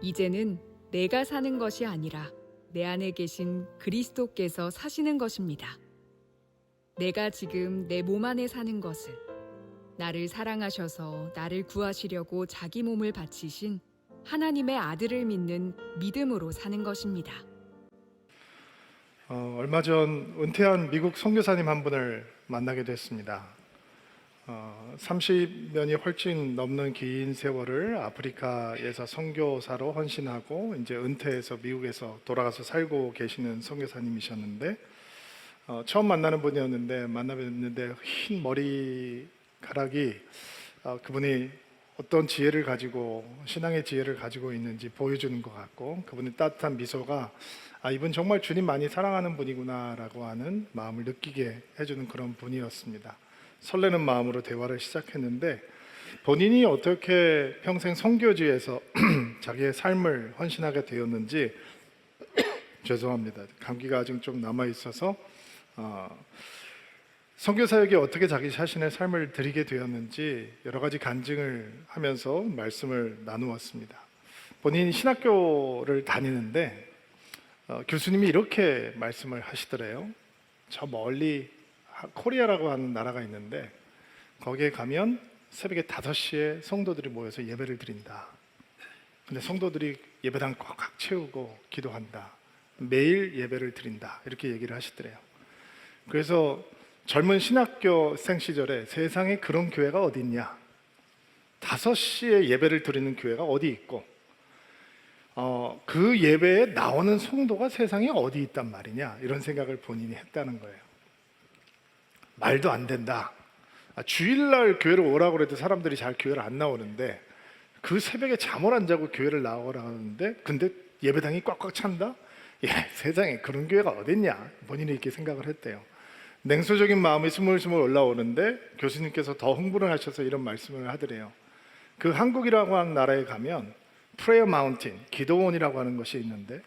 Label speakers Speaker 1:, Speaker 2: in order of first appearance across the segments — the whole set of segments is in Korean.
Speaker 1: 이제는 내가 사는 것이 아니라 내 안에 계신 그리스도께서 사시는 것입니다. 내가 지금 내 몸 안에 사는 것은 나를 사랑하셔서 나를 구하시려고 자기 몸을 바치신 하나님의 아들을 믿는 믿음으로 사는 것입니다.
Speaker 2: 얼마 전 은퇴한 미국 선교사님 한 분을 만나게 됐습니다. 30년이 훨씬 넘는 긴 세월을 아프리카에서 선교사로 헌신하고 이제 은퇴해서 미국에서 돌아가서 살고 계시는 선교사님이셨는데 처음 만나는 분이었는데 만나뵀는데 흰 머리카락이 그분이 어떤 지혜를 가지고 신앙의 지혜를 가지고 있는지 보여주는 것 같고 그분의 따뜻한 미소가 이분 정말 주님 많이 사랑하는 분이구나 라고 하는 마음을 느끼게 해주는 그런 분이었습니다. 설레는 마음으로 대화를 시작했는데 본인이 어떻게 평생 선교지에서 자기의 삶을 헌신하게 되었는지 죄송합니다. 감기가 아직 좀 남아있어서 선교사에게 어떻게 자기 자신의 삶을 드리게 되었는지 여러 가지 간증을 하면서 말씀을 나누었습니다. 본인이 신학교를 다니는데 교수님이 이렇게 말씀을 하시더래요. 저 멀리 코리아라고 하는 나라가 있는데 거기에 가면 새벽에 5시에 성도들이 모여서 예배를 드린다. 근데 성도들이 예배당 꽉 채우고 기도한다. 매일 예배를 드린다. 이렇게 얘기를 하시더래요. 그래서 젊은 신학교생 시절에 세상에 그런 교회가 어디 있냐? 5시에 예배를 드리는 교회가 어디 있고 그 예배에 나오는 성도가 세상에 어디 있단 말이냐? 이런 생각을 본인이 했다는 거예요. 말도 안 된다. 주일날 교회를 오라고 해도 사람들이 잘 교회를 안 나오는데 그 새벽에 잠을 안 자고 교회를 나오라 하는데 근데 예배당이 꽉꽉 찬다? 세상에 그런 교회가 어딨냐? 본인이 이렇게 생각을 했대요. 냉소적인 마음이 스물스물 올라오는데 교수님께서 더 흥분을 하셔서 이런 말씀을 하더래요. 그 한국이라고 하는 나라에 가면 프레이어 마운틴, 기도원이라고 하는 것이 있는데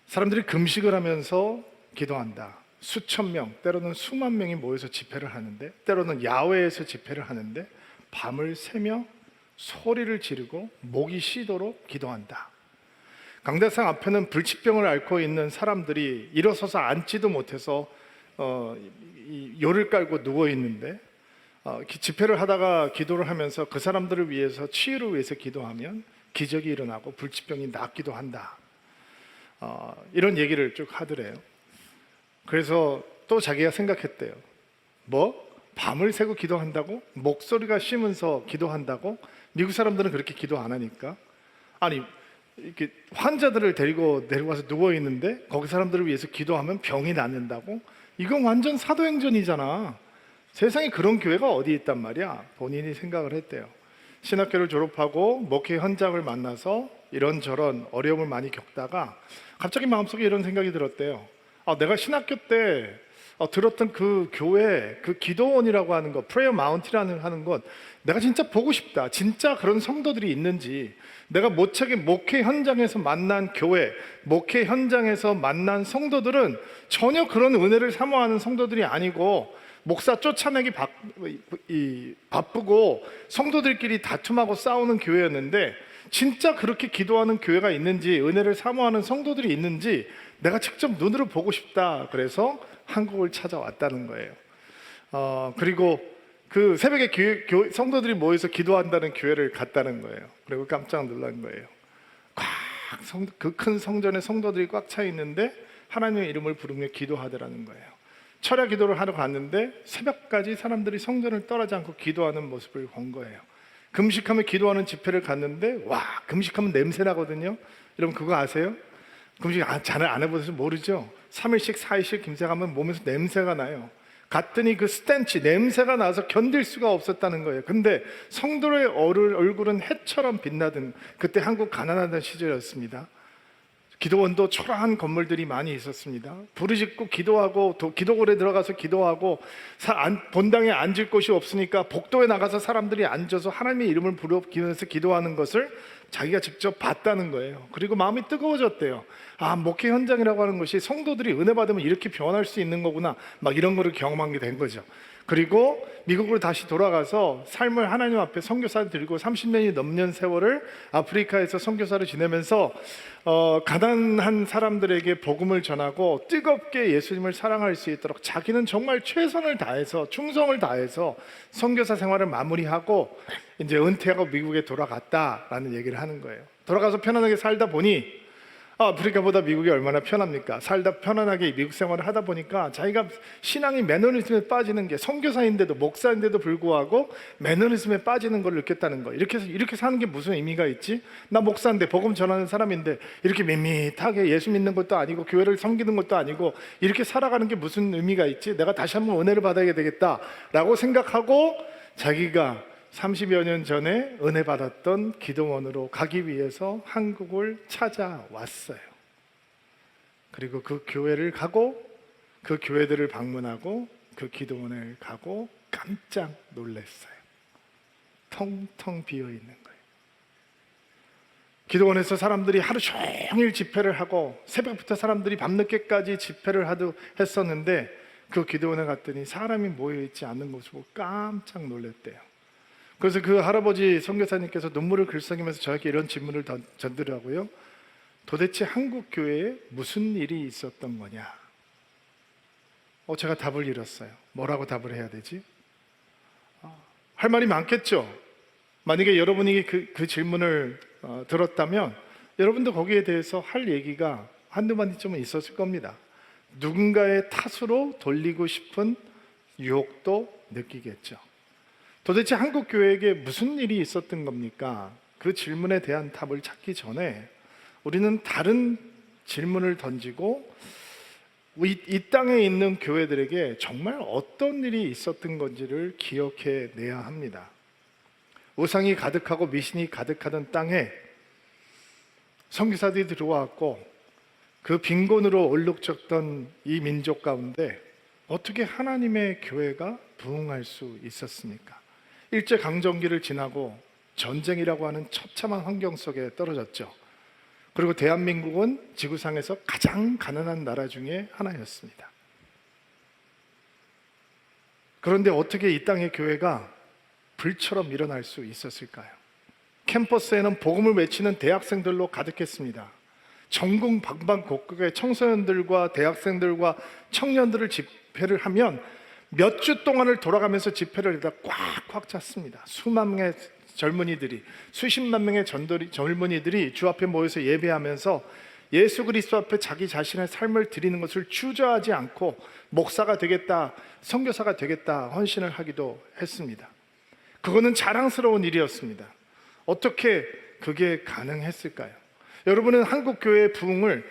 Speaker 2: 사람들이 금식을 하면서 기도한다. 수천 명, 때로는 수만 명이 모여서 집회를 하는데 때로는 야외에서 집회를 하는데 밤을 새며 소리를 지르고 목이 쉬도록 기도한다. 강대상 앞에는 불치병을 앓고 있는 사람들이 일어서서 앉지도 못해서 요를 깔고 누워 있는데 집회를 하다가 기도를 하면서 그 사람들을 위해서 치유를 위해서 기도하면 기적이 일어나고 불치병이 낫기도 한다. 이런 얘기를 쭉 하더래요. 그래서 또 자기가 생각했대요. 밤을 새고 기도한다고? 목소리가 쉬면서 기도한다고? 미국 사람들은 그렇게 기도 안 하니까. 아니 이렇게 환자들을 데리고 내려가서 누워 있는데 거기 사람들을 위해서 기도하면 병이 낫는다고? 이건 완전 사도행전이잖아. 세상에 그런 교회가 어디 있단 말이야. 본인이 생각을 했대요. 신학교를 졸업하고 목회 현장을 만나서 이런저런 어려움을 많이 겪다가 갑자기 마음속에 이런 생각이 들었대요. 내가 신학교 때 들었던 그 교회, 그 기도원이라고 하는 것, 프레이어 마운틴이라는 하는 것 내가 진짜 보고 싶다. 진짜 그런 성도들이 있는지, 내가 모차게 목회 현장에서 만난 교회, 목회 현장에서 만난 성도들은 전혀 그런 은혜를 사모하는 성도들이 아니고 목사 쫓아내기 바쁘고 성도들끼리 다툼하고 싸우는 교회였는데 진짜 그렇게 기도하는 교회가 있는지, 은혜를 사모하는 성도들이 있는지 내가 직접 눈으로 보고 싶다. 그래서 한국을 찾아왔다는 거예요. 그리고 그 새벽에 성도들이 모여서 기도한다는 교회를 갔다는 거예요. 그리고 깜짝 놀란 거예요. 그 큰 성전에 성도들이 꽉 차 있는데 하나님의 이름을 부르며 기도하더라는 거예요. 철야 기도를 하러 갔는데 새벽까지 사람들이 성전을 떠나지 않고 기도하는 모습을 본 거예요. 금식하며 기도하는 집회를 갔는데 금식하면 냄새 나거든요. 여러분 그거 아세요? 금식 잘 안 해보셔서 모르죠? 3일씩 4일씩 김새가면 몸에서 냄새가 나요. 갔더니 그 스탠치, 냄새가 나서 견딜 수가 없었다는 거예요. 근데 성도의 얼굴은 해처럼 빛나던, 그때 한국 가난하던 시절이었습니다. 기도원도 초라한 건물들이 많이 있었습니다. 부르짖고 기도하고 기도골에 들어가서 기도하고 본당에 앉을 곳이 없으니까 복도에 나가서 사람들이 앉아서 하나님의 이름을 부르면서 기도하는 것을 자기가 직접 봤다는 거예요. 그리고 마음이 뜨거워졌대요. 목회 현장이라고 하는 것이 성도들이 은혜 받으면 이렇게 변할 수 있는 거구나, 막 이런 거를 경험하게 된 거죠. 그리고 미국으로 다시 돌아가서 삶을 하나님 앞에 선교사를 드리고 30년이 넘는 세월을 아프리카에서 선교사를 지내면서 가난한 사람들에게 복음을 전하고 뜨겁게 예수님을 사랑할 수 있도록 자기는 정말 최선을 다해서 충성을 다해서 선교사 생활을 마무리하고 이제 은퇴하고 미국에 돌아갔다라는 얘기를 하는 거예요. 돌아가서 편안하게 살다 보니 아프리카보다 미국이 얼마나 편합니까? 살다 편안하게 미국 생활을 하다 보니까 자기가 신앙이 매너리즘에 빠지는 게, 선교사인데도 목사인데도 불구하고 매너리즘에 빠지는 걸 느꼈다는 거예요. 이렇게 사는 게 무슨 의미가 있지? 나 목사인데 복음 전하는 사람인데 이렇게 밋밋하게 예수 믿는 것도 아니고 교회를 섬기는 것도 아니고 이렇게 살아가는 게 무슨 의미가 있지? 내가 다시 한번 은혜를 받아야 되겠다라고 생각하고 자기가 30여 년 전에 은혜 받았던 기도원으로 가기 위해서 한국을 찾아왔어요. 그리고 그 교회를 가고 그 교회들을 방문하고 그 기도원을 가고 깜짝 놀랐어요. 텅텅 비어 있는 거예요. 기도원에서 사람들이 하루 종일 집회를 하고 새벽부터 사람들이 밤늦게까지 집회를 했었는데 그 기도원에 갔더니 사람이 모여있지 않는 모습을 보고 깜짝 놀랐대요. 그래서 그 할아버지 선교사님께서 눈물을 글썽이면서 저에게 이런 질문을 던지더라고요. 도대체 한국 교회에 무슨 일이 있었던 거냐? 제가 답을 잃었어요. 뭐라고 답을 해야 되지? 할 말이 많겠죠. 만약에 여러분이 그 질문을 들었다면 여러분도 거기에 대해서 할 얘기가 한두 마디쯤은 있었을 겁니다. 누군가의 탓으로 돌리고 싶은 유혹도 느끼겠죠. 도대체 한국 교회에게 무슨 일이 있었던 겁니까? 그 질문에 대한 답을 찾기 전에 우리는 다른 질문을 던지고 이 땅에 있는 교회들에게 정말 어떤 일이 있었던 건지를 기억해 내야 합니다. 우상이 가득하고 미신이 가득하던 땅에 선교사들이 들어왔고 그 빈곤으로 얼룩졌던 이 민족 가운데 어떻게 하나님의 교회가 부흥할 수 있었습니까? 일제강점기를 지나고 전쟁이라고 하는 처참한 환경 속에 떨어졌죠. 그리고 대한민국은 지구상에서 가장 가난한 나라 중에 하나였습니다. 그런데 어떻게 이 땅의 교회가 불처럼 일어날 수 있었을까요? 캠퍼스에는 복음을 외치는 대학생들로 가득했습니다. 전국 방방곡곡에 청소년들과 대학생들과 청년들을 집회를 하면 몇 주 동안을 돌아가면서 집회를 하다 꽉꽉 찼습니다. 수만 명의 젊은이들이, 수십만 명의 젊은이들이 주 앞에 모여서 예배하면서 예수 그리스도 앞에 자기 자신의 삶을 드리는 것을 주저하지 않고 목사가 되겠다, 선교사가 되겠다 헌신을 하기도 했습니다. 그거는 자랑스러운 일이었습니다. 어떻게 그게 가능했을까요? 여러분은 한국 교회의 부흥을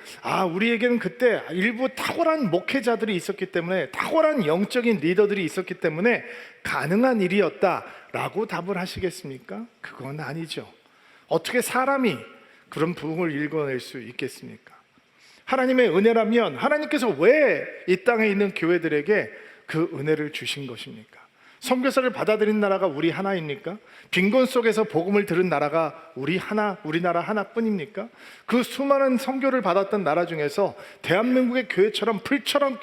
Speaker 2: 우리에게는 그때 일부 탁월한 목회자들이 있었기 때문에, 탁월한 영적인 리더들이 있었기 때문에 가능한 일이었다라고 답을 하시겠습니까? 그건 아니죠. 어떻게 사람이 그런 부흥을 일궈낼 수 있겠습니까? 하나님의 은혜라면 하나님께서 왜 이 땅에 있는 교회들에게 그 은혜를 주신 것입니까? 선교사를 받아들인 나라가 우리 하나입니까? 빈곤 속에서 복음을 들은 나라가 우리나라 하나뿐입니까? 그 수많은 선교를 받았던 나라 중에서 대한민국의 교회처럼 불처럼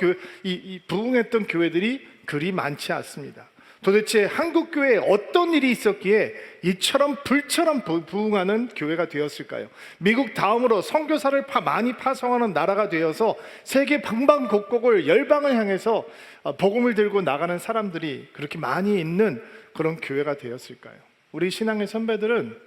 Speaker 2: 부흥했던 교회들이 그리 많지 않습니다. 도대체 한국 교회에 어떤 일이 있었기에 이처럼 불처럼 부흥하는 교회가 되었을까요? 미국 다음으로 선교사를 많이 파송하는 나라가 되어서 세계 방방곡곡을 열방을 향해서 복음을 들고 나가는 사람들이 그렇게 많이 있는 그런 교회가 되었을까요? 우리 신앙의 선배들은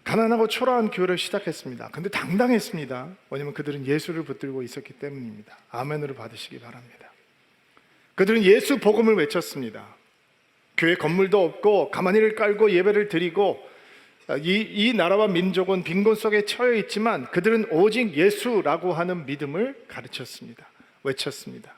Speaker 2: 가난하고 초라한 교회를 시작했습니다. 근데 당당했습니다. 왜냐하면 그들은 예수를 붙들고 있었기 때문입니다. 아멘으로 받으시기 바랍니다. 그들은 예수 복음을 외쳤습니다. 교회 건물도 없고 가마니를 깔고 예배를 드리고 이 나라와 민족은 빈곤 속에 처해 있지만 그들은 오직 예수라고 하는 믿음을 가르쳤습니다. 외쳤습니다.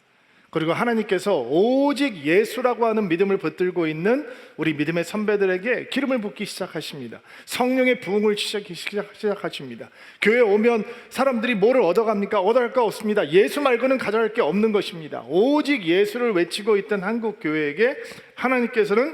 Speaker 2: 그리고 하나님께서 오직 예수라고 하는 믿음을 붙들고 있는 우리 믿음의 선배들에게 기름을 붓기 시작하십니다. 성령의 부흥을 시작하십니다. 교회에 오면 사람들이 뭐를 얻어갑니까? 얻어갈 거 없습니다. 예수 말고는 가져갈 게 없는 것입니다. 오직 예수를 외치고 있던 한국 교회에게 하나님께서는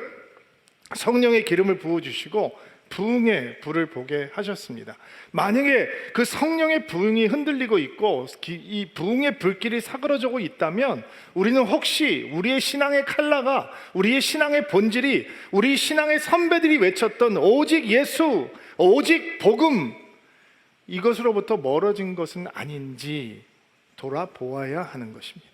Speaker 2: 성령의 기름을 부어주시고 부흥의 불을 보게 하셨습니다. 만약에 그 성령의 부흥이 흔들리고 있고 이 부흥의 불길이 사그러지고 있다면 우리는 혹시 우리의 신앙의 칼라가, 우리의 신앙의 본질이, 우리 신앙의 선배들이 외쳤던 오직 예수, 오직 복음, 이것으로부터 멀어진 것은 아닌지 돌아보아야 하는 것입니다.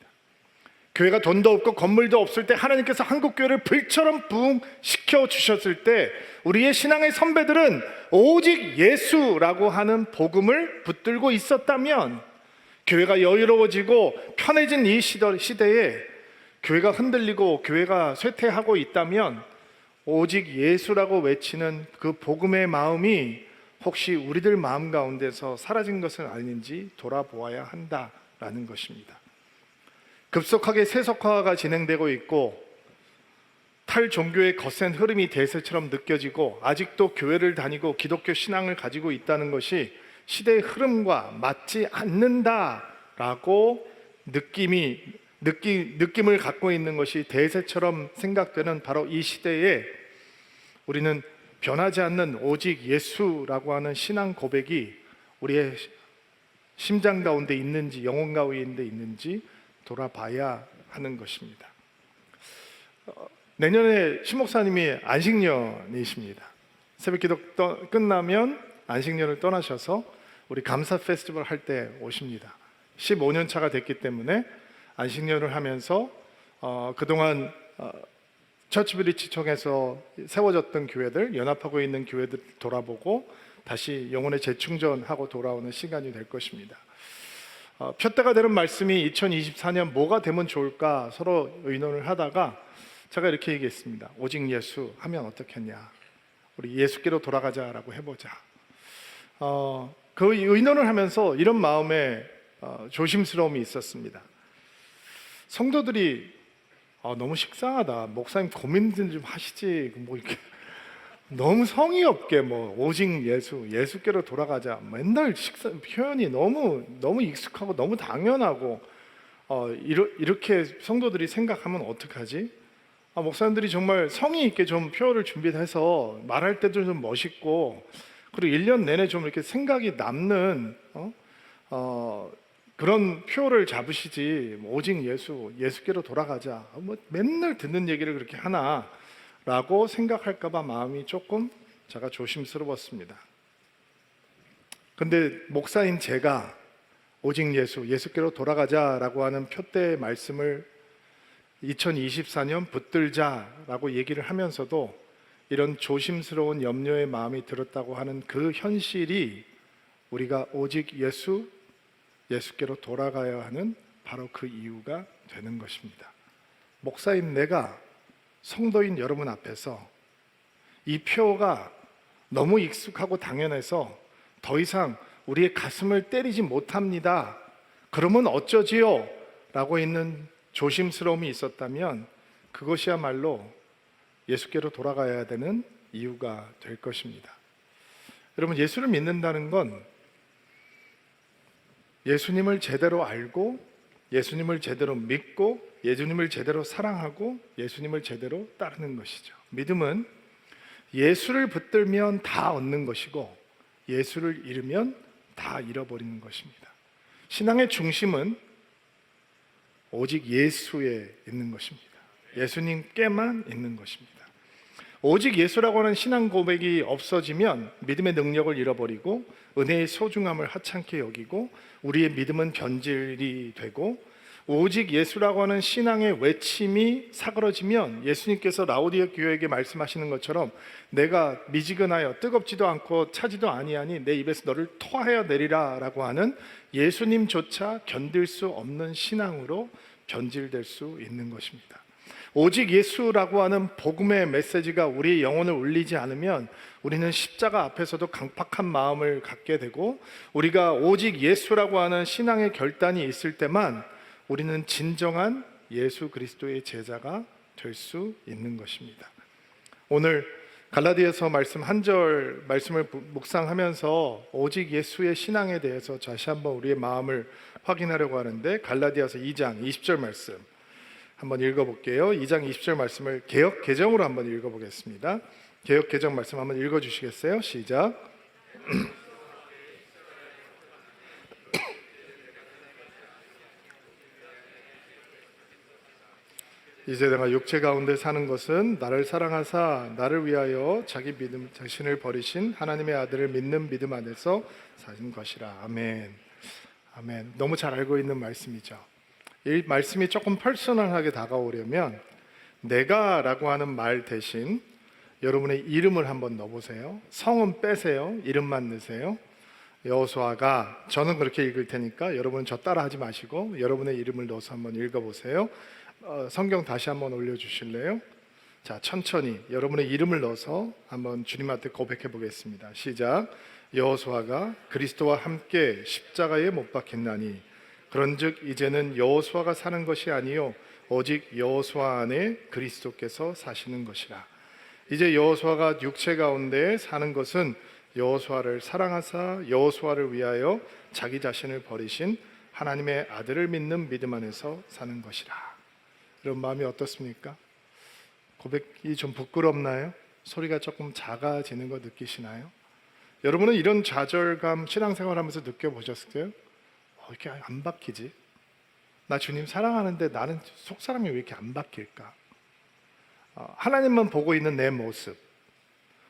Speaker 2: 교회가 돈도 없고 건물도 없을 때 하나님께서 한국교회를 불처럼 부흥시켜 주셨을 때 우리의 신앙의 선배들은 오직 예수라고 하는 복음을 붙들고 있었다면, 교회가 여유로워지고 편해진 이 시대에 교회가 흔들리고 교회가 쇠퇴하고 있다면 오직 예수라고 외치는 그 복음의 마음이 혹시 우리들 마음 가운데서 사라진 것은 아닌지 돌아보아야 한다라는 것입니다. 급속하게 세속화가 진행되고 있고 탈종교의 거센 흐름이 대세처럼 느껴지고 아직도 교회를 다니고 기독교 신앙을 가지고 있다는 것이 시대의 흐름과 맞지 않는다라고 느낌을 갖고 있는 것이 대세처럼 생각되는 바로 이 시대에 우리는 변하지 않는 오직 예수라고 하는 신앙 고백이 우리의 심장 가운데 있는지, 영혼 가운데 있는지 돌아봐야 하는 것입니다. 내년에 신목사님이 안식년이십니다. 새벽기도 끝나면 안식년을 떠나셔서 우리 감사 페스티벌 할 때 오십니다. 15년 차가 됐기 때문에 안식년을 하면서 그동안 처치브리지청에서 세워졌던 교회들, 연합하고 있는 교회들 돌아보고 다시 영혼의 재충전하고 돌아오는 시간이 될 것입니다. 표대가 되는 말씀이 2024년 뭐가 되면 좋을까 서로 의논을 하다가 제가 이렇게 얘기했습니다. 오직 예수 하면 어떻겠냐, 우리 예수께로 돌아가자라고 해보자. 그 의논을 하면서 이런 마음에 조심스러움이 있었습니다. 성도들이 너무 식상하다, 목사님 고민 좀 하시지, 뭐 이렇게 너무 성의 없게 오직 예수께로 돌아가자, 맨날 표현이 너무 익숙하고 너무 당연하고 이렇게 성도들이 생각하면 어떡하지? 목사님들이 정말 성의 있게 좀 표현을 준비해서 말할 때도 좀 멋있고, 그리고 1년 내내 좀 이렇게 생각이 남는 그런 표를 잡으시지, 오직 예수께로 돌아가자, 맨날 듣는 얘기를 그렇게 하나 라고 생각할까 봐 마음이 조금 제가 조심스러웠습니다. 근데 목사인 제가 오직 예수께로 돌아가자라고 하는 표대의 말씀을 2024년 붙들자라고 얘기를 하면서도 이런 조심스러운 염려의 마음이 들었다고 하는 그 현실이 우리가 오직 예수께로 돌아가야 하는 바로 그 이유가 되는 것입니다. 목사인 내가 성도인 여러분 앞에서 이 표가 너무 익숙하고 당연해서 더 이상 우리의 가슴을 때리지 못합니다. 그러면 어쩌지요? 라고 있는 조심스러움이 있었다면 그것이야말로 예수께로 돌아가야 되는 이유가 될 것입니다. 여러분, 예수를 믿는다는 건 예수님을 제대로 알고, 예수님을 제대로 믿고, 예수님을 제대로 사랑하고, 예수님을 제대로 따르는 것이죠. 믿음은 예수를 붙들면 다 얻는 것이고 예수를 잃으면 다 잃어버리는 것입니다. 신앙의 중심은 오직 예수에 있는 것입니다. 예수님께만 있는 것입니다. 오직 예수라고 하는 신앙 고백이 없어지면 믿음의 능력을 잃어버리고 은혜의 소중함을 하찮게 여기고 우리의 믿음은 변질이 되고, 오직 예수라고 하는 신앙의 외침이 사그러지면 예수님께서 라오디게 교회에게 말씀하시는 것처럼 내가 미지근하여 뜨겁지도 않고 차지도 아니하니 내 입에서 너를 토하여 내리라 라고 하는 예수님조차 견딜 수 없는 신앙으로 변질될 수 있는 것입니다. 오직 예수라고 하는 복음의 메시지가 우리의 영혼을 울리지 않으면 우리는 십자가 앞에서도 강팍한 마음을 갖게 되고, 우리가 오직 예수라고 하는 신앙의 결단이 있을 때만 우리는 진정한 예수 그리스도의 제자가 될 수 있는 것입니다. 오늘 갈라디아서 말씀 한 절 말씀을 묵상하면서 오직 예수의 신앙에 대해서 다시 한번 우리의 마음을 확인하려고 하는데, 갈라디아서 2장 20절 말씀 한번 읽어볼게요. 2장 20절 말씀을 개역 개정으로 한번 읽어보겠습니다. 개역 개정 말씀 한번 읽어주시겠어요? 시작. 이제 내가 육체 가운데 사는 것은 나를 사랑하사 나를 위하여 자기 믿음 자신을 버리신 하나님의 아들을 믿는 믿음 안에서 사신 것이라. 아멘. 아멘. 너무 잘 알고 있는 말씀이죠. 이 말씀이 조금 퍼스널하게 다가오려면 내가라고 하는 말 대신 여러분의 이름을 한번 넣어보세요. 성은 빼세요. 이름만 넣으세요. 여호수아가, 저는 그렇게 읽을 테니까 여러분은 저 따라 하지 마시고 여러분의 이름을 넣어서 한번 읽어보세요. 성경 다시 한번 올려주실래요? 자, 천천히 여러분의 이름을 넣어서 한번 주님한테 고백해 보겠습니다. 시작. 여호수아가 그리스도와 함께 십자가에 못 박혔나니 그런즉 이제는 여호수아가 사는 것이 아니요 오직 여호수아 안에 그리스도께서 사시는 것이라. 이제 여호수아가 육체 가운데 사는 것은 여호수아를 사랑하사 여호수아를 위하여 자기 자신을 버리신 하나님의 아들을 믿는 믿음 안에서 사는 것이라. 여러분 마음이 어떻습니까? 고백이 좀 부끄럽나요? 소리가 조금 작아지는 거 느끼시나요? 여러분은 이런 좌절감 신앙생활하면서 느껴보셨어요? 이렇게 안 바뀌지? 나 주님 사랑하는데 나는 속사람이 왜 이렇게 안 바뀔까? 하나님만 보고 있는 내 모습,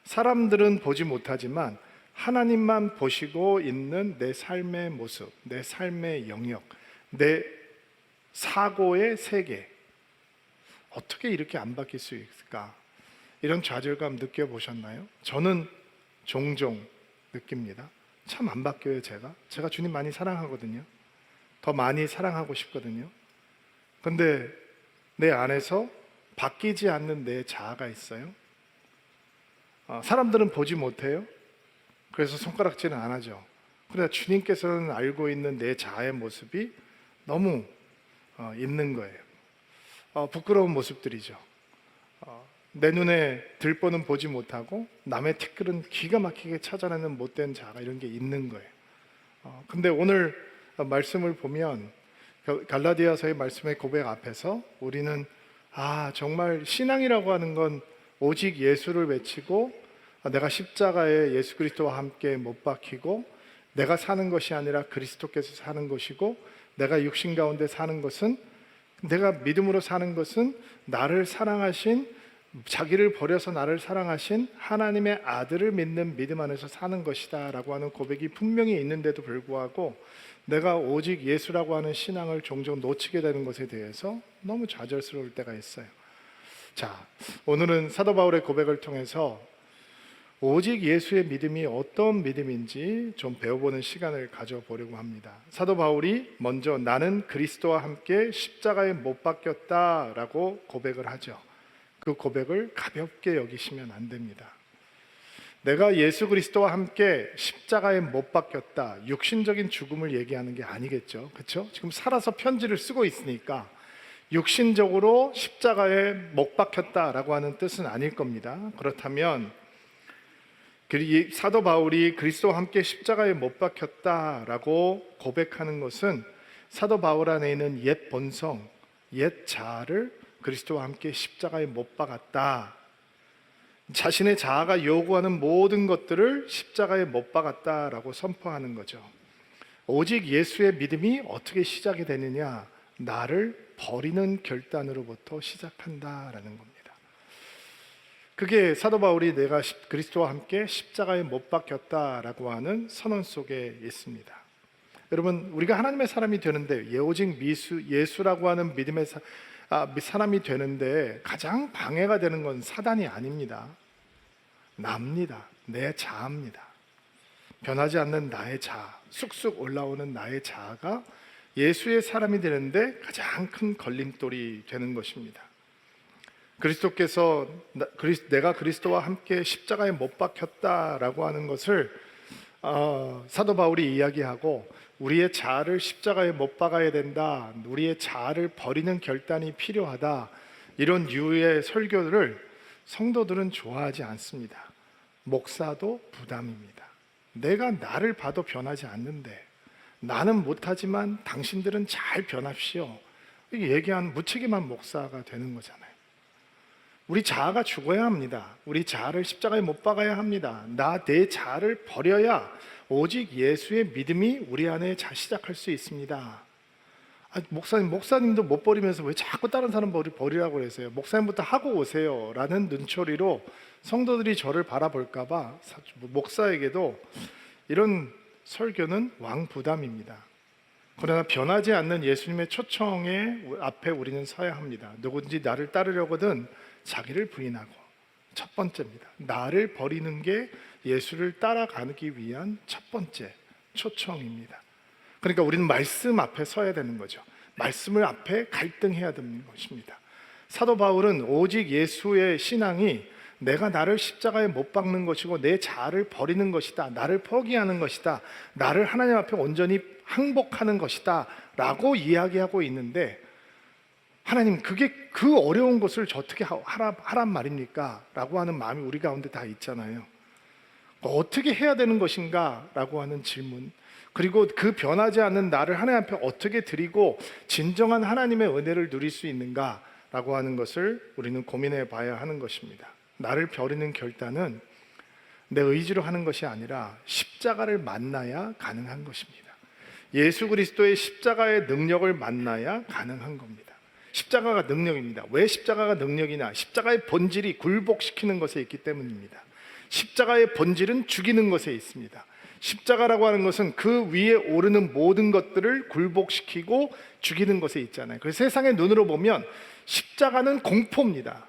Speaker 2: 사람들은 보지 못하지만 하나님만 보시고 있는 내 삶의 모습, 내 삶의 영역, 내 사고의 세계, 어떻게 이렇게 안 바뀔 수 있을까? 이런 좌절감 느껴보셨나요? 저는 종종 느낍니다. 참 안 바뀌어요. 제가 주님 많이 사랑하거든요. 더 많이 사랑하고 싶거든요. 근데 내 안에서 바뀌지 않는 내 자아가 있어요. 사람들은 보지 못해요. 그래서 손가락질은 안 하죠. 그러나 주님께서는 알고 있는 내 자아의 모습이 너무 있는 거예요. 부끄러운 모습들이죠. 내 눈에 들보는 보지 못하고 남의 티끌은 기가 막히게 찾아내는 못된 자아가 이런 게 있는 거예요. 근데 오늘 말씀을 보면 갈라디아서의 말씀의 고백 앞에서 우리는 정말 신앙이라고 하는 건 오직 예수를 외치고 내가 십자가에 예수 그리스도와 함께 못 박히고 내가 사는 것이 아니라 그리스도께서 사는 것이고 내가 육신 가운데 사는 것은 내가 믿음으로 사는 것은 나를 사랑하신 자기를 버려서 나를 사랑하신 하나님의 아들을 믿는 믿음 안에서 사는 것이다 라고 하는 고백이 분명히 있는데도 불구하고 내가 오직 예수라고 하는 신앙을 종종 놓치게 되는 것에 대해서 너무 좌절스러울 때가 있어요. 자, 오늘은 사도 바울의 고백을 통해서 오직 예수의 믿음이 어떤 믿음인지 좀 배워보는 시간을 가져보려고 합니다. 사도 바울이 먼저 나는 그리스도와 함께 십자가에 못 박혔다라고 고백을 하죠. 그 고백을 가볍게 여기시면 안 됩니다. 내가 예수 그리스도와 함께 십자가에 못 박혔다, 육신적인 죽음을 얘기하는 게 아니겠죠. 그렇죠? 지금 살아서 편지를 쓰고 있으니까 육신적으로 십자가에 못 박혔다라고 하는 뜻은 아닐 겁니다. 그렇다면 사도 바울이 그리스도와 함께 십자가에 못 박혔다라고 고백하는 것은 사도 바울 안에 있는 옛 본성, 옛 자아를 그리스도와 함께 십자가에 못 박았다, 자신의 자아가 요구하는 모든 것들을 십자가에 못 박았다라고 선포하는 거죠. 오직 예수의 믿음이 어떻게 시작이 되느냐? 나를 버리는 결단으로부터 시작한다라는 겁니다. 그게 사도 바울이 내가 그리스도와 함께 십자가에 못 박혔다라고 하는 선언 속에 있습니다. 여러분, 우리가 하나님의 사람이 되는데 오직 예수라고 하는 믿음의 사람이 되는데 가장 방해가 되는 건 사단이 아닙니다. 납니다. 내 자아입니다. 변하지 않는 나의 자아, 쑥쑥 올라오는 나의 자아가 예수의 사람이 되는데 가장 큰 걸림돌이 되는 것입니다. 그리스도께서 내가 그리스도와 함께 십자가에 못 박혔다라고 하는 것을 사도 바울이 이야기하고 우리의 자아를 십자가에 못 박아야 된다, 우리의 자아를 버리는 결단이 필요하다, 이런 유의 설교를 성도들은 좋아하지 않습니다. 목사도 부담입니다. 내가 나를 봐도 변하지 않는데 나는 못하지만 당신들은 잘 변합시오, 이게 얘기한 무책임한 목사가 되는 거잖아요. 우리 자아가 죽어야 합니다. 우리 자아를 십자가에 못 박아야 합니다. 내 자아를 버려야 오직 예수의 믿음이 우리 안에 시작할 수 있습니다. 목사님도 못 버리면서 왜 자꾸 다른 사람 버리라고 그러세요? 목사님부터 하고 오세요 라는 눈초리로 성도들이 저를 바라볼까 봐 목사에게도 이런 설교는 왕부담입니다. 그러나 변하지 않는 예수님의 초청에 앞에 우리는 서야 합니다. 누구든지 나를 따르려거든 자기를 부인하고, 첫 번째입니다. 나를 버리는 게 예수를 따라가기 위한 첫 번째 초청입니다. 그러니까 우리는 말씀 앞에 서야 되는 거죠. 말씀을 앞에 갈등해야 되는 것입니다. 사도 바울은 오직 예수의 신앙이 내가 나를 십자가에 못 박는 것이고 내 자아를 버리는 것이다, 나를 포기하는 것이다, 나를 하나님 앞에 온전히 항복하는 것이다 라고 이야기하고 있는데, 하나님 그게 그 어려운 것을 저 어떻게 하란 말입니까? 라고 하는 마음이 우리 가운데 다 있잖아요. 어떻게 해야 되는 것인가? 라고 하는 질문, 그리고 그 변하지 않는 나를 하나님 앞에 어떻게 드리고 진정한 하나님의 은혜를 누릴 수 있는가? 라고 하는 것을 우리는 고민해 봐야 하는 것입니다. 나를 버리는 결단은 내 의지로 하는 것이 아니라 십자가를 만나야 가능한 것입니다. 예수 그리스도의 십자가의 능력을 만나야 가능한 겁니다. 십자가가 능력입니다. 왜 십자가가 능력이냐? 십자가의 본질이 굴복시키는 것에 있기 때문입니다. 십자가의 본질은 죽이는 것에 있습니다. 십자가라고 하는 것은 그 위에 오르는 모든 것들을 굴복시키고 죽이는 것에 있잖아요. 그래서 세상의 눈으로 보면 십자가는 공포입니다.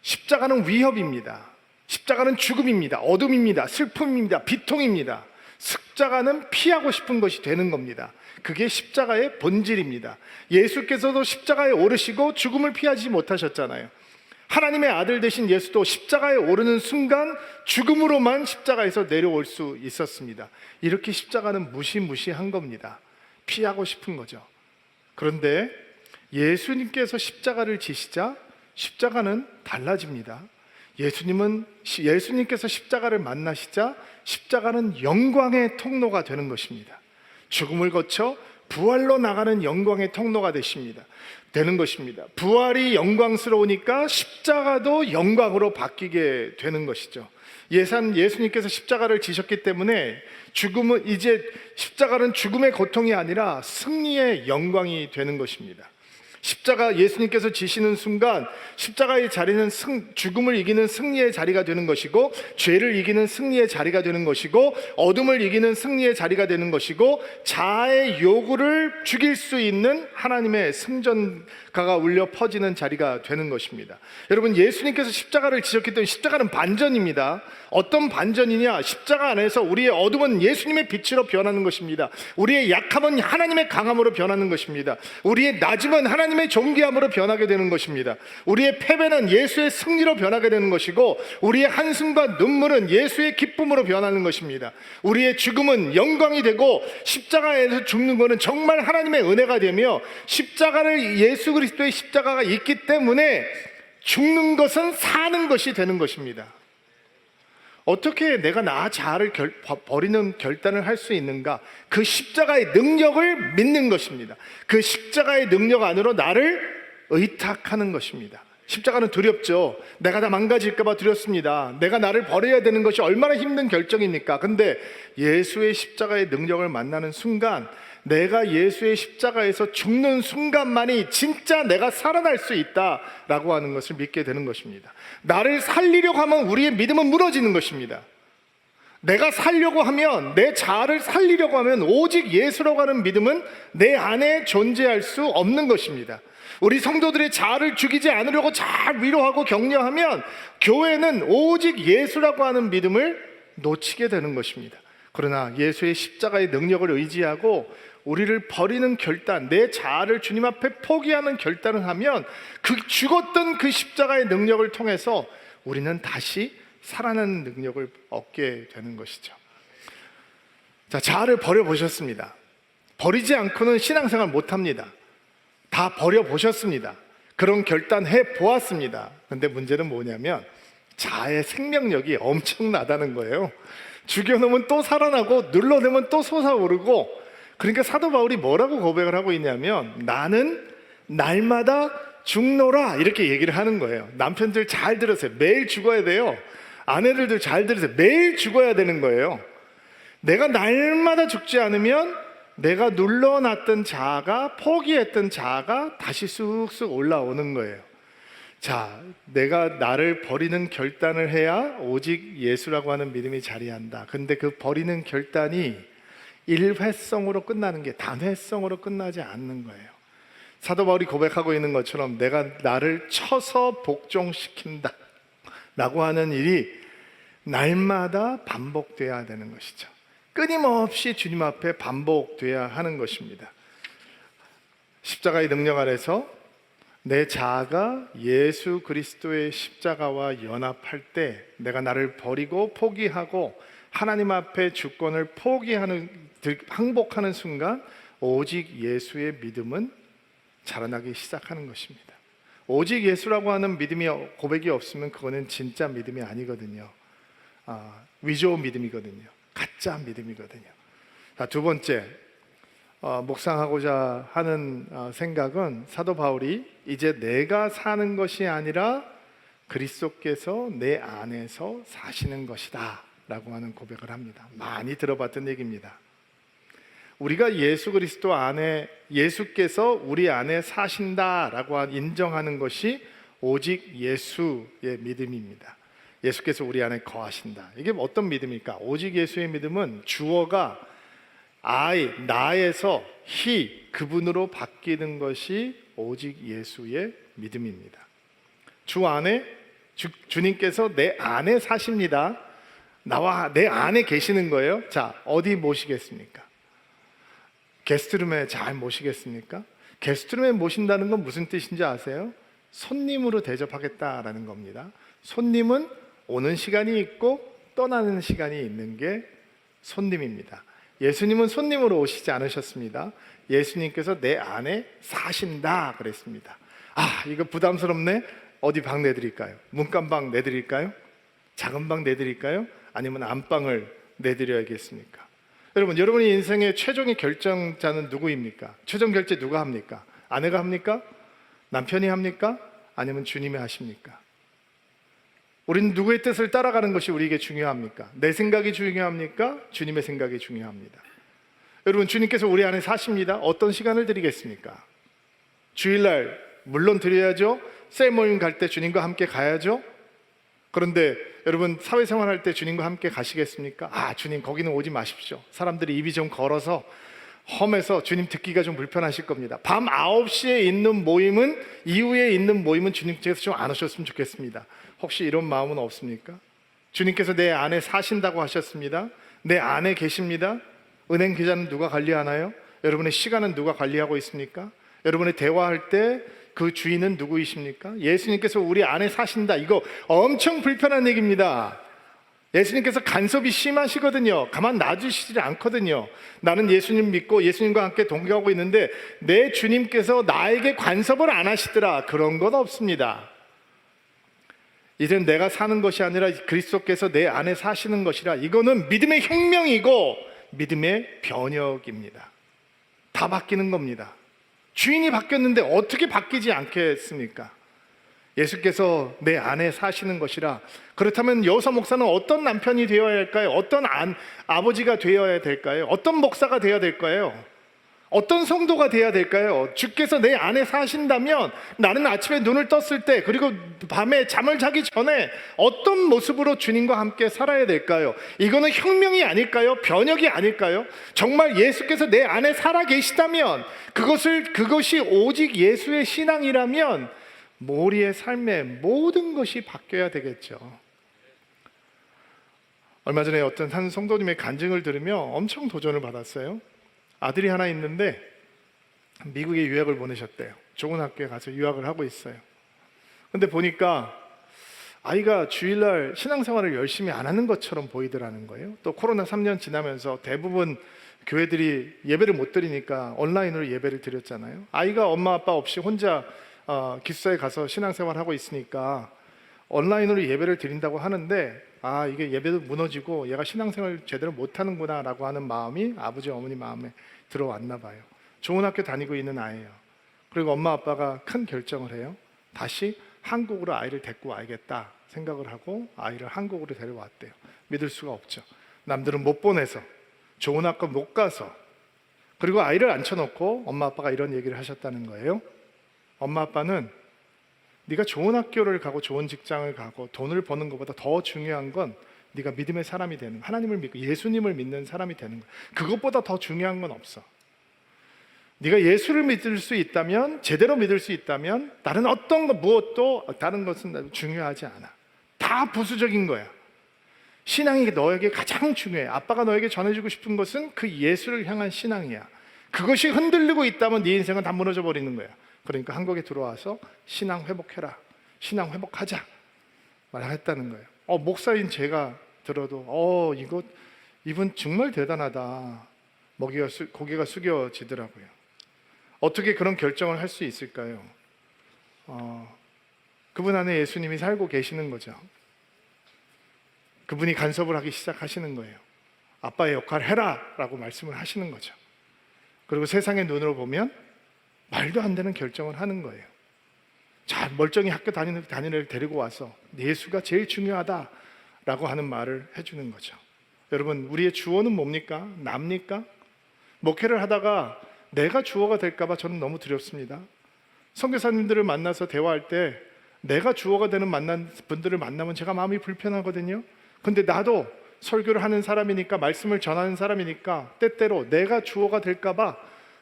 Speaker 2: 십자가는 위협입니다. 십자가는 죽음입니다. 어둠입니다. 슬픔입니다. 비통입니다. 십자가는 피하고 싶은 것이 되는 겁니다. 그게 십자가의 본질입니다. 예수께서도 십자가에 오르시고 죽음을 피하지 못하셨잖아요. 하나님의 아들 되신 예수도 십자가에 오르는 순간 죽음으로만 십자가에서 내려올 수 있었습니다. 이렇게 십자가는 무시무시한 겁니다. 피하고 싶은 거죠. 그런데 예수님께서 십자가를 지시자 십자가는 달라집니다. 예수님께서 십자가를 만나시자 십자가는 영광의 통로가 되는 것입니다. 죽음을 거쳐 부활로 나가는 영광의 통로가 되는 것입니다. 부활이 영광스러우니까 십자가도 영광으로 바뀌게 되는 것이죠. 예수님께서 십자가를 지셨기 때문에 십자가는 죽음의 고통이 아니라 승리의 영광이 되는 것입니다. 십자가 예수님께서 지시는 순간 십자가의 자리는 죽음을 이기는 승리의 자리가 되는 것이고, 죄를 이기는 승리의 자리가 되는 것이고, 어둠을 이기는 승리의 자리가 되는 것이고, 자아의 요구를 죽일 수 있는 하나님의 승전가가 울려 퍼지는 자리가 되는 것입니다. 여러분, 예수님께서 십자가를 지셨기 때문에 십자가는 반전입니다. 어떤 반전이냐? 십자가 안에서 우리의 어둠은 예수님의 빛으로 변하는 것입니다. 우리의 약함은 하나님의 강함으로 변하는 것입니다. 우리의 낮음은 하나님의 존귀함으로 변하게 되는 것입니다. 우리의 패배는 예수의 승리로 변하게 되는 것이고, 우리의 한숨과 눈물은 예수의 기쁨으로 변하는 것입니다. 우리의 죽음은 영광이 되고, 십자가에서 죽는 것은 정말 하나님의 은혜가 되며, 예수 그리스도의 십자가가 있기 때문에 죽는 것은 사는 것이 되는 것입니다. 어떻게 내가 나 자아를 버리는 결단을 할 수 있는가? 그 십자가의 능력을 믿는 것입니다. 그 십자가의 능력 안으로 나를 의탁하는 것입니다. 십자가는 두렵죠. 내가 다 망가질까 봐 두렵습니다. 내가 나를 버려야 되는 것이 얼마나 힘든 결정입니까? 근데 예수의 십자가의 능력을 만나는 순간, 내가 예수의 십자가에서 죽는 순간만이 진짜 내가 살아날 수 있다라고 하는 것을 믿게 되는 것입니다. 나를 살리려고 하면 우리의 믿음은 무너지는 것입니다. 내가 살려고 하면, 내 자아를 살리려고 하면 오직 예수라고 하는 믿음은 내 안에 존재할 수 없는 것입니다. 우리 성도들의 자아를 죽이지 않으려고 잘 위로하고 격려하면 교회는 오직 예수라고 하는 믿음을 놓치게 되는 것입니다. 그러나 예수의 십자가의 능력을 의지하고 우리를 버리는 결단, 내 자아를 주님 앞에 포기하는 결단을 하면 죽었던 그 십자가의 능력을 통해서 우리는 다시 살아나는 능력을 얻게 되는 것이죠. 자, 자아를 버려보셨습니다. 버리지 않고는 신앙생활 못합니다. 다 버려보셨습니다. 그런 결단 해보았습니다. 그런데 문제는 뭐냐면 자아의 생명력이 엄청나다는 거예요. 죽여놓으면 또 살아나고 눌러내면 또 솟아오르고, 그러니까 사도 바울이 뭐라고 고백을 하고 있냐면, 나는 날마다 죽노라 이렇게 얘기를 하는 거예요. 남편들 잘 들으세요. 매일 죽어야 돼요. 아내들도 잘 들으세요. 매일 죽어야 되는 거예요. 내가 날마다 죽지 않으면 내가 눌러놨던 자아가, 포기했던 자아가 다시 쑥쑥 올라오는 거예요. 자, 내가 나를 버리는 결단을 해야 오직 예수라고 하는 믿음이 자리한다. 근데 그 버리는 결단이 일회성으로 끝나는 게 단회성으로 끝나지 않는 거예요. 사도 바울이 고백하고 있는 것처럼 내가 나를 쳐서 복종시킨다 라고 하는 일이 날마다 반복돼야 되는 것이죠. 끊임없이 주님 앞에 반복돼야 하는 것입니다. 십자가의 능력 아래서 내 자아가 예수 그리스도의 십자가와 연합할 때 내가 나를 버리고 포기하고 하나님 앞에 주권을 포기하는, 항복하는 순간 오직 예수의 믿음은 자라나기 시작하는 것입니다. 오직 예수라고 하는 믿음이, 고백이 없으면 그거는 진짜 믿음이 아니거든요. 위조 믿음이거든요. 가짜 믿음이거든요. 자, 두 번째 묵상하고자 하는 생각은 사도 바울이 이제 내가 사는 것이 아니라 그리스도께서 내 안에서 사시는 것이다 라고 하는 고백을 합니다. 많이 들어봤던 얘기입니다. 우리가 예수 그리스도 안에, 예수께서 우리 안에 사신다라고 인정하는 것이 오직 예수의 믿음입니다. 예수께서 우리 안에 거하신다. 이게 어떤 믿음일까? 오직 예수의 믿음은 주어가 I, 나에서 He, 그분으로 바뀌는 것이 오직 예수의 믿음입니다. 주 안에, 주님께서 내 안에 사십니다. 나와 내 안에 계시는 거예요. 자, 어디 모시겠습니까? 게스트룸에 잘 모시겠습니까? 게스트룸에 모신다는 건 무슨 뜻인지 아세요? 손님으로 대접하겠다라는 겁니다. 손님은 오는 시간이 있고 떠나는 시간이 있는 게 손님입니다. 예수님은 손님으로 오시지 않으셨습니다. 예수님께서 내 안에 사신다 그랬습니다. 이거 부담스럽네. 어디 방 내드릴까요? 문간방 내드릴까요? 작은 방 내드릴까요? 아니면 안방을 내드려야겠습니까? 여러분, 여러분의 인생의 최종의 결정자는 누구입니까? 최종 결제 누가 합니까? 아내가 합니까? 남편이 합니까? 아니면 주님이 하십니까? 우리는 누구의 뜻을 따라가는 것이 우리에게 중요합니까? 내 생각이 중요합니까? 주님의 생각이 중요합니다. 여러분, 주님께서 우리 안에 사십니다. 어떤 시간을 드리겠습니까? 주일날 물론 드려야죠. 셀 모임 갈 때 주님과 함께 가야죠. 그런데 여러분, 사회생활 할 때 주님과 함께 가시겠습니까? 주님 거기는 오지 마십시오. 사람들이 입이 좀 걸어서 험해서 주님 듣기가 좀 불편하실 겁니다. 밤 9시에 있는 모임은, 이후에 있는 모임은 주님께서 좀 안 오셨으면 좋겠습니다. 혹시 이런 마음은 없습니까? 주님께서 내 안에 사신다고 하셨습니다. 내 안에 계십니다. 은행 계좌는 누가 관리하나요? 여러분의 시간은 누가 관리하고 있습니까? 여러분의 대화할 때 그 주인은 누구이십니까? 예수님께서 우리 안에 사신다. 이거 엄청 불편한 얘기입니다. 예수님께서 간섭이 심하시거든요. 가만 놔주시지 않거든요. 나는 예수님 믿고 예수님과 함께 동행하고 있는데 내 주님께서 나에게 간섭을 안 하시더라. 그런 건 없습니다. 이젠 내가 사는 것이 아니라 그리스도께서 내 안에 사시는 것이라. 이거는 믿음의 혁명이고 믿음의 변혁입니다. 다 바뀌는 겁니다. 주인이 바뀌었는데 어떻게 바뀌지 않겠습니까? 예수께서 내 안에 사시는 것이라. 그렇다면 여호사 목사는 어떤 남편이 되어야 할까요? 어떤 아버지가 되어야 될까요? 어떤 목사가 되어야 될까요? 어떤 성도가 되어야 될까요? 주께서 내 안에 사신다면 나는 아침에 눈을 떴을 때, 그리고 밤에 잠을 자기 전에 어떤 모습으로 주님과 함께 살아야 될까요? 이거는 혁명이 아닐까요? 변혁이 아닐까요? 정말 예수께서 내 안에 살아 계시다면, 그것이 오직 예수의 신앙이라면 우리의 삶의 모든 것이 바뀌어야 되겠죠. 얼마 전에 어떤 한 성도님의 간증을 들으며 엄청 도전을 받았어요. 아들이 하나 있는데 미국에 유학을 보내셨대요. 좋은 학교에 가서 유학을 하고 있어요. 근데 보니까 아이가 주일날 신앙생활을 열심히 안 하는 것처럼 보이더라는 거예요. 또 코로나 3년 지나면서 대부분 교회들이 예배를 못 드리니까 온라인으로 예배를 드렸잖아요. 아이가 엄마 아빠 없이 혼자 기숙사에 가서 신앙생활 하고 있으니까 온라인으로 예배를 드린다고 하는데 이게 예배도 무너지고 얘가 신앙생활 제대로 못하는구나 라고 하는 마음이 아버지 어머니 마음에 들어왔나 봐요. 좋은 학교 다니고 있는 아이예요. 그리고 엄마 아빠가 큰 결정을 해요. 다시 한국으로 아이를 데리고 와야겠다 생각을 하고 아이를 한국으로 데려왔대요. 믿을 수가 없죠. 남들은 못 보내서, 좋은 학교 못 가서, 그리고 아이를 앉혀놓고 엄마 아빠가 이런 얘기를 하셨다는 거예요. 엄마 아빠는 네가 좋은 학교를 가고 좋은 직장을 가고 돈을 버는 것보다 더 중요한 건 네가 믿음의 사람이 되는, 하나님을 믿고 예수님을 믿는 사람이 되는 거야. 그것보다 더 중요한 건 없어. 네가 예수를 믿을 수 있다면, 제대로 믿을 수 있다면 다른 어떤 것 무엇도 다른 것은 중요하지 않아. 다 부수적인 거야. 신앙이 너에게 가장 중요해. 아빠가 너에게 전해주고 싶은 것은 그 예수를 향한 신앙이야. 그것이 흔들리고 있다면 네 인생은 다 무너져 버리는 거야. 그러니까 한국에 들어와서 신앙 회복해라, 신앙 회복하자 말했다는 거예요. 목사인 제가 들어도 이분 정말 대단하다, 고개가 숙여지더라고요. 어떻게 그런 결정을 할 수 있을까요? 그분 안에 예수님이 살고 계시는 거죠. 그분이 간섭을 하기 시작하시는 거예요. 아빠의 역할을 해라 라고 말씀을 하시는 거죠. 그리고 세상의 눈으로 보면 말도 안 되는 결정을 하는 거예요. 자, 멀쩡히 학교 다니는 애를 데리고 와서 예수가 제일 중요하다라고 하는 말을 해주는 거죠. 여러분, 우리의 주어는 뭡니까? 납니까? 목회를 하다가 내가 주어가 될까 봐 저는 너무 두렵습니다. 선교사님들을 만나서 대화할 때 내가 주어가 되는 분들을 만나면 제가 마음이 불편하거든요. 근데 나도 설교를 하는 사람이니까, 말씀을 전하는 사람이니까 때때로 내가 주어가 될까 봐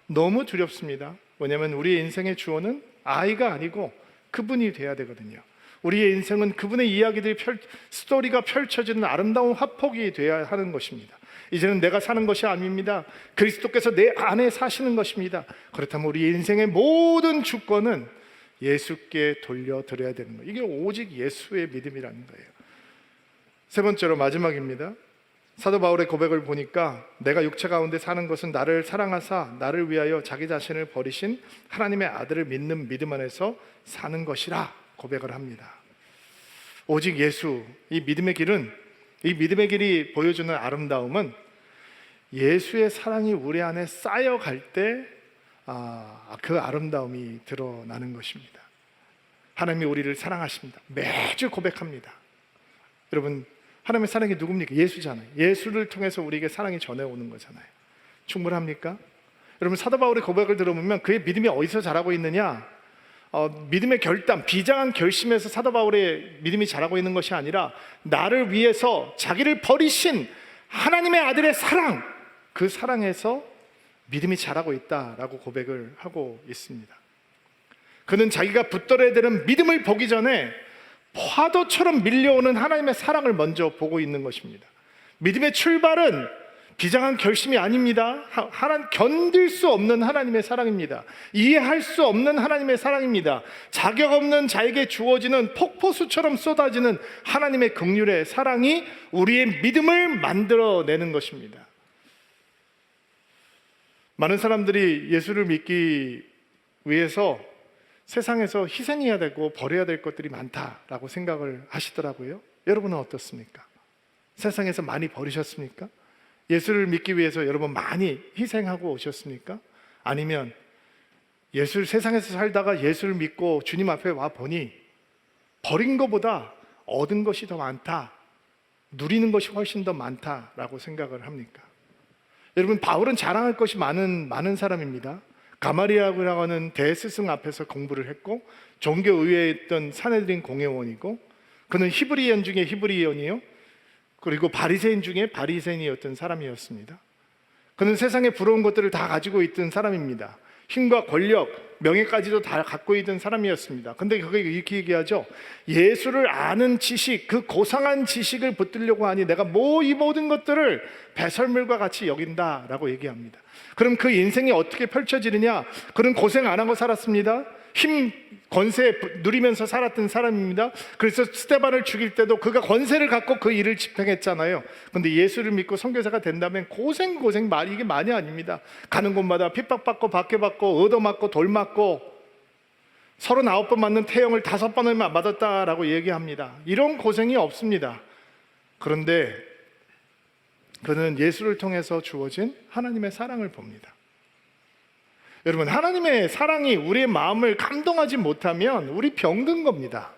Speaker 2: 너무 두렵습니다. 왜냐하면 우리의 인생의 주어는 아이가 아니고 그분이 돼야 되거든요. 우리의 인생은 그분의 이야기들이 스토리가 펼쳐지는 아름다운 화폭이 돼야 하는 것입니다. 이제는 내가 사는 것이 아닙니다. 그리스도께서 내 안에 사시는 것입니다. 그렇다면 우리 인생의 모든 주권은 예수께 돌려드려야 되는 거예요. 이게 오직 예수의 믿음이라는 거예요. 세 번째로 마지막입니다. 사도 바울의 고백을 보니까 내가 육체 가운데 사는 것은 나를 사랑하사 나를 위하여 자기 자신을 버리신 하나님의 아들을 믿는 믿음 안에서 사는 것이라 고백을 합니다. 오직 예수, 이 믿음의 길이 보여주는 아름다움은 예수의 사랑이 우리 안에 쌓여갈 때 그 아름다움이 드러나는 것입니다. 하나님이 우리를 사랑하십니다. 매주 고백합니다. 여러분, 하나님의 사랑이 누굽니까? 예수잖아요. 예수를 통해서 우리에게 사랑이 전해오는 거잖아요. 충분합니까? 여러분, 사도 바울의 고백을 들어보면 그의 믿음이 어디서 자라고 있느냐? 믿음의 결단, 비장한 결심에서 사도 바울의 믿음이 자라고 있는 것이 아니라 나를 위해서 자기를 버리신 하나님의 아들의 사랑, 그 사랑에서 믿음이 자라고 있다라고 고백을 하고 있습니다. 그는 자기가 붙들어야 되는 믿음을 보기 전에 파도처럼 밀려오는 하나님의 사랑을 먼저 보고 있는 것입니다. 믿음의 출발은 비장한 결심이 아닙니다. 견딜 수 없는 하나님의 사랑입니다. 이해할 수 없는 하나님의 사랑입니다. 자격 없는 자에게 주어지는 폭포수처럼 쏟아지는 하나님의 긍휼의 사랑이 우리의 믿음을 만들어내는 것입니다. 많은 사람들이 예수를 믿기 위해서 세상에서 희생해야 되고 버려야 될 것들이 많다라고 생각을 하시더라고요. 여러분은 어떻습니까? 세상에서 많이 버리셨습니까? 예수를 믿기 위해서 여러분 많이 희생하고 오셨습니까? 아니면 세상에서 살다가 예수를 믿고 주님 앞에 와 보니 버린 것보다 얻은 것이 더 많다, 누리는 것이 훨씬 더 많다라고 생각을 합니까? 여러분, 바울은 자랑할 것이 많은 사람입니다. 가마리아라고 하는 대스승 앞에서 공부를 했고 종교의회에 있던 산헤드린 공회원이고, 그는 히브리인 중에 히브리인이요, 그리고 바리새인 중에 바리새인이었던 사람이었습니다. 그는 세상에 부러운 것들을 다 가지고 있던 사람입니다. 힘과 권력, 명예까지도 다 갖고 있던 사람이었습니다. 근데 그게 이렇게 얘기하죠. 예수를 아는 지식, 그 고상한 지식을 붙들려고 하니 내가 이 모든 것들을 배설물과 같이 여긴다라고 얘기합니다. 그럼 그 인생이 어떻게 펼쳐지느냐? 그는 고생 안 하고 살았습니다. 힘, 권세 누리면서 살았던 사람입니다. 그래서 스데반을 죽일 때도 그가 권세를 갖고 그 일을 집행했잖아요. 근데 예수를 믿고 선교사가 된다면 고생 이게 많이 아닙니다. 가는 곳마다 핍박받고 박해받고 얻어맞고 돌맞고 39번 맞는 태형을 5번을 맞았다라고 얘기합니다. 이런 고생이 없습니다. 그런데 그는 예수를 통해서 주어진 하나님의 사랑을 봅니다. 여러분, 하나님의 사랑이 우리의 마음을 감동하지 못하면 우리 병든 겁니다.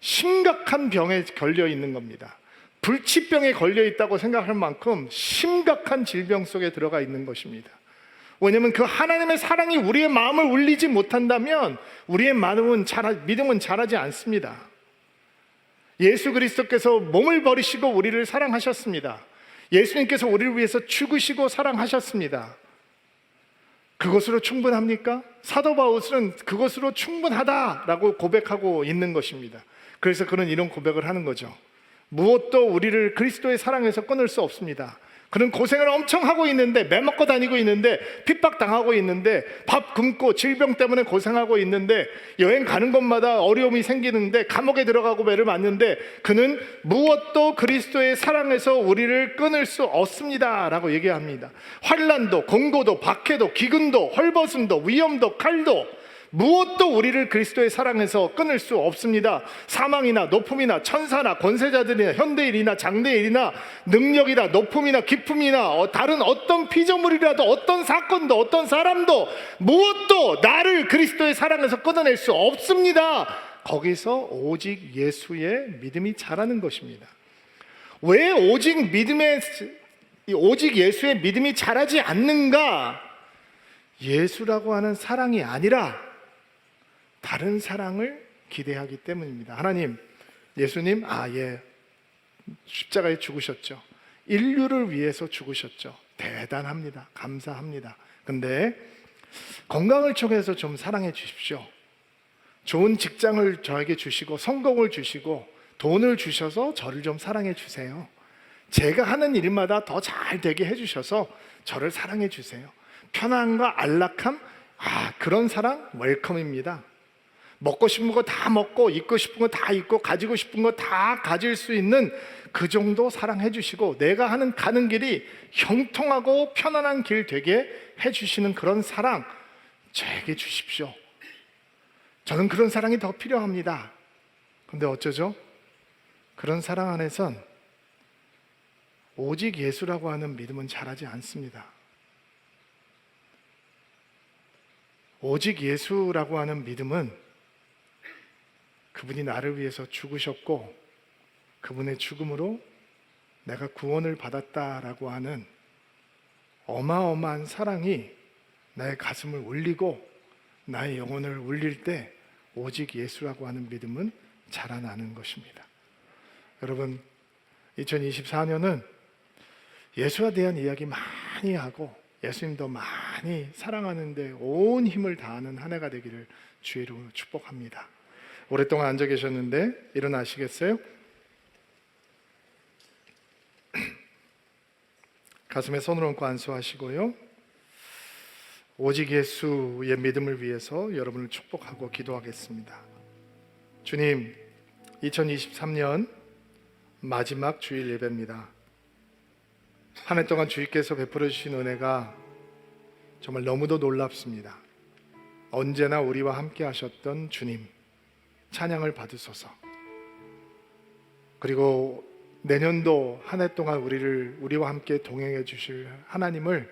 Speaker 2: 심각한 병에 걸려 있는 겁니다. 불치병에 걸려 있다고 생각할 만큼 심각한 질병 속에 들어가 있는 것입니다. 왜냐하면 그 하나님의 사랑이 우리의 마음을 울리지 못한다면 우리의 믿음은 자라지 않습니다. 예수 그리스도께서 몸을 버리시고 우리를 사랑하셨습니다. 예수님께서 우리를 위해서 죽으시고 사랑하셨습니다. 그것으로 충분합니까? 사도 바울은 그것으로 충분하다라고 고백하고 있는 것입니다. 그래서 그는 이런 고백을 하는 거죠. 무엇도 우리를 그리스도의 사랑에서 끊을 수 없습니다. 그는 고생을 엄청 하고 있는데, 매먹고 다니고 있는데, 핍박당하고 있는데, 밥 굶고 질병 때문에 고생하고 있는데, 여행 가는 곳마다 어려움이 생기는데, 감옥에 들어가고 매를 맞는데, 그는 무엇도 그리스도의 사랑에서 우리를 끊을 수 없습니다 라고 얘기합니다. 환난도, 공고도, 박해도, 기근도, 헐벗음도, 위험도, 칼도, 무엇도 우리를 그리스도의 사랑에서 끊을 수 없습니다. 사망이나 높음이나 천사나 권세자들이나 현대일이나 장대일이나 능력이나 높음이나 깊음이나 다른 어떤 피조물이라도, 어떤 사건도, 어떤 사람도, 무엇도 나를 그리스도의 사랑에서 끊어낼 수 없습니다. 거기서 오직 예수의 믿음이 자라는 것입니다. 왜 오직 예수의 믿음이 자라지 않는가? 예수라고 하는 사랑이 아니라 다른 사랑을 기대하기 때문입니다. 하나님, 예수님, 십자가에 죽으셨죠. 인류를 위해서 죽으셨죠. 대단합니다. 감사합니다. 근데 건강을 통해서 좀 사랑해 주십시오. 좋은 직장을 저에게 주시고, 성공을 주시고, 돈을 주셔서 저를 좀 사랑해 주세요. 제가 하는 일마다 더 잘 되게 해주셔서 저를 사랑해 주세요. 편안과 안락함, 그런 사랑 웰컴입니다. 먹고 싶은 거 다 먹고, 입고 싶은 거 다 입고, 가지고 싶은 거 다 가질 수 있는 그 정도 사랑해 주시고, 내가 가는 길이 형통하고 편안한 길 되게 해주시는 그런 사랑 저에게 주십시오. 저는 그런 사랑이 더 필요합니다. 근데 어쩌죠? 그런 사랑 안에선 오직 예수라고 하는 믿음은 자라지 않습니다. 오직 예수라고 하는 믿음은 그분이 나를 위해서 죽으셨고, 그분의 죽음으로 내가 구원을 받았다라고 하는 어마어마한 사랑이 나의 가슴을 울리고 나의 영혼을 울릴 때 오직 예수라고 하는 믿음은 자라나는 것입니다. 여러분, 2024년은 예수에 대한 이야기 많이 하고 예수님도 많이 사랑하는데 온 힘을 다하는 한 해가 되기를 주의 이름으로 축복합니다. 오랫동안 앉아 계셨는데 일어나시겠어요? 가슴에 손을 얹고 안수하시고요. 오직 예수의 믿음을 위해서 여러분을 축복하고 기도하겠습니다. 주님, 2023년 마지막 주일 예배입니다. 한 해 동안 주님께서 베풀어 주신 은혜가 정말 너무도 놀랍습니다. 언제나 우리와 함께 하셨던 주님, 찬양을 받으소서. 그리고 내년도 한 해 동안 우리와 함께 동행해 주실 하나님을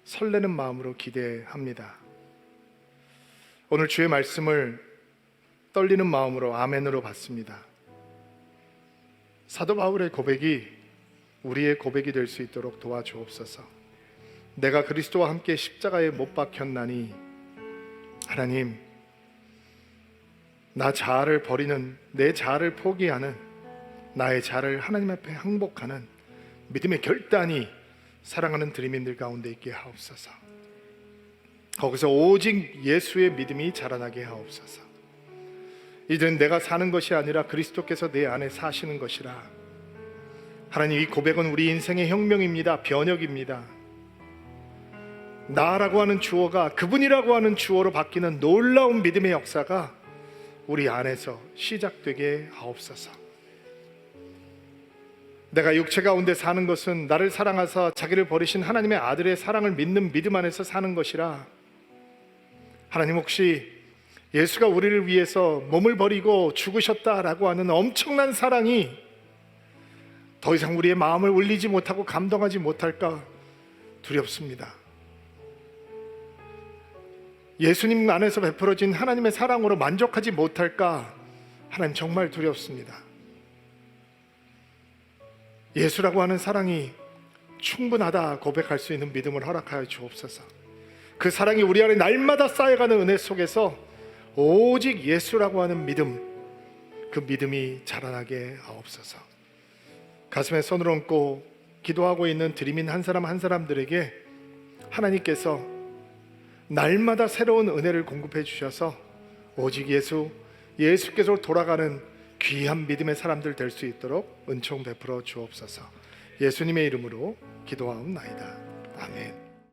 Speaker 2: 설레는 마음으로 기대합니다. 오늘 주의 말씀을 떨리는 마음으로 아멘으로 받습니다. 사도 바울의 고백이 우리의 고백이 될 수 있도록 도와주옵소서. 내가 그리스도와 함께 십자가에 못 박혔나니, 하나님, 나 자아를 버리는, 내 자아를 포기하는, 나의 자아를 하나님 앞에 항복하는 믿음의 결단이 사랑하는 드림인들 가운데 있게 하옵소서. 거기서 오직 예수의 믿음이 자라나게 하옵소서. 이제는 내가 사는 것이 아니라 그리스도께서 내 안에 사시는 것이라. 하나님, 이 고백은 우리 인생의 혁명입니다. 변혁입니다. 나라고 하는 주어가 그분이라고 하는 주어로 바뀌는 놀라운 믿음의 역사가 우리 안에서 시작되게 하옵소서. 내가 육체 가운데 사는 것은 나를 사랑하사 자기를 버리신 하나님의 아들의 사랑을 믿는 믿음 안에서 사는 것이라. 하나님, 혹시 예수가 우리를 위해서 몸을 버리고 죽으셨다라고 하는 엄청난 사랑이 더 이상 우리의 마음을 울리지 못하고 감동하지 못할까 두렵습니다. 예수님 안에서 베풀어진 하나님의 사랑으로 만족하지 못할까 하나님 정말 두렵습니다. 예수라고 하는 사랑이 충분하다 고백할 수 있는 믿음을 허락하여 주옵소서. 그 사랑이 우리 안에 날마다 쌓여가는 은혜 속에서 오직 예수라고 하는 믿음, 그 믿음이 자라나게 하옵소서. 가슴에 손을 얹고 기도하고 있는 드림인 한 사람 한 사람들에게 하나님께서 날마다 새로운 은혜를 공급해 주셔서 오직 예수께서 돌아가는 귀한 믿음의 사람들 될 수 있도록 은총 베풀어 주옵소서. 예수님의 이름으로 기도하옵나이다. 아멘.